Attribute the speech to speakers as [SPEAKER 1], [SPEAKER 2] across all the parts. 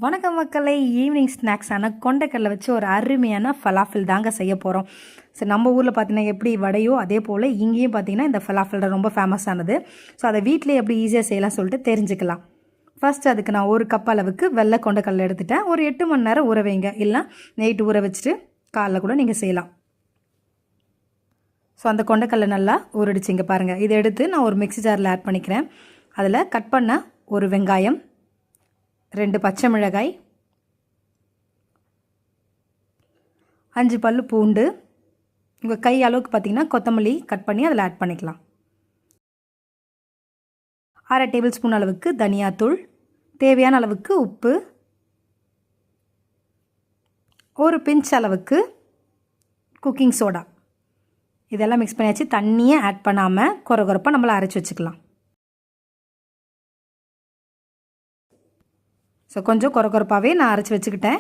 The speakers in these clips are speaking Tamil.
[SPEAKER 1] வணக்கம் மக்களே, ஈவினிங் ஸ்நாக்ஸான கொண்டைக்கடலை வச்சு ஒரு அருமையான ஃபலாஃபில் தாங்க செய்ய போகிறோம். ஸோ நம்ம ஊரில் பார்த்தீங்கன்னா எப்படி வடையோ அதே போல் இங்கேயும் பார்த்தீங்கன்னா இந்த ஃபலாஃபில் ரொம்ப ஃபேமஸானது. ஸோ அதை வீட்டிலே எப்படி ஈஸியாக செய்யலாம் சொல்லிட்டு தெரிஞ்சுக்கலாம். ஃபர்ஸ்ட் அதுக்கு நான் 1 கப் அளவுக்கு வெள்ளை கொண்டைக்கடலை எடுத்துட்டேன். ஒரு 8 மணி நேரம் ஊற வைங்க, இல்லை நைட்டு ஊற வச்சுட்டு காலைல கூட நீங்கள் செய்யலாம். ஸோ அந்த கொண்டைக்கடலை நல்லா ஊறிடுச்சிங்க பாருங்கள். இதை எடுத்து நான் ஒரு மிக்ஸி ஜாரில் ஆட் பண்ணிக்கிறேன். அதில் கட் பண்ண ஒரு வெங்காயம், 2 பச்சை மிளகாய், 5 பல்லு பூண்டு, உங்கள் கை அளவுக்கு பார்த்தீங்கன்னா கொத்தமல்லி கட் பண்ணி அதில் ஆட் பண்ணிக்கலாம். 1/2 டேபிள் ஸ்பூன் அளவுக்கு தனியாத்தூள், தேவையான அளவுக்கு உப்பு, ஒரு பிஞ்ச் அளவுக்கு குக்கிங் சோடா. இதெல்லாம் மிக்ஸ் பண்ணியாச்சு. தண்ணியை ஆட் பண்ணாமல் கொரகொரப்பாக நம்மளை அரைச்சி வச்சுக்கலாம். ஸோ கொஞ்சம் கொரகொரப்பாகவே நான் அரைச்சி வச்சுக்கிட்டேன்.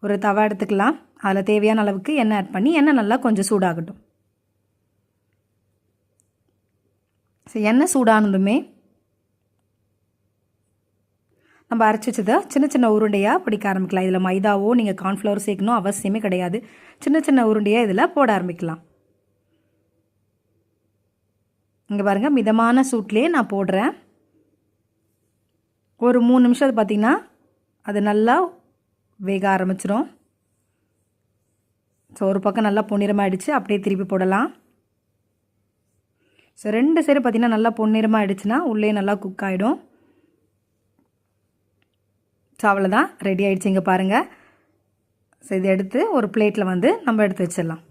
[SPEAKER 1] ஒரு தவா எடுத்துக்கலாம். அதில் தேவையான அளவுக்கு எண்ணெய் ஆட் பண்ணி எண்ணெய் நல்லா கொஞ்சம் சூடாகட்டும். ஸோ எண்ணெய் சூடானதுமே நம்ம அரைச்சி வச்சதை சின்ன சின்ன உருண்டையாக பிடிக்க ஆரம்பிக்கலாம். இதில் மைதாவோ நீங்கள் கார்ன்ஃப்ளவர் சேர்க்கணும் அவசியமே கிடையாது. சின்ன சின்ன உருண்டையாக இதில் போட ஆரம்பிக்கலாம். இங்கே பாருங்கள், மிதமான சூட்லேயே நான் போடுறேன். ஒரு 3 நிமிஷம் அது பார்த்திங்கன்னா அது நல்லா வேக ஆரம்பிச்சிடும். ஸோ ஒரு பக்கம் நல்லா பொன்னிறமாகிடுச்சு, அப்படியே திருப்பி போடலாம். ஸோ 2 சைடு பார்த்திங்கன்னா நல்லா பொன்னிறமாக ஆகிடுச்சுன்னா உள்ளே நல்லா குக் ஆகிடும். ஸோ அவ்வளோதான், ரெடி ஆகிடுச்சு. இங்கே பாருங்கள். ஸோ இதை எடுத்து ஒரு பிளேட்டில் நம்ம எடுத்து வச்சிடலாம்.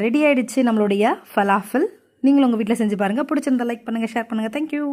[SPEAKER 1] ரெடி ஆகிடுச்சு நம்மளுடைய ஃபலாஃபில். நீங்களும் உங்கள் வீட்டில் செஞ்சு பாருங்கள். பிடிச்சிருந்தா லைக் பண்ணுங்கள், ஷேர் பண்ணுங்கள். தேங்க்யூ.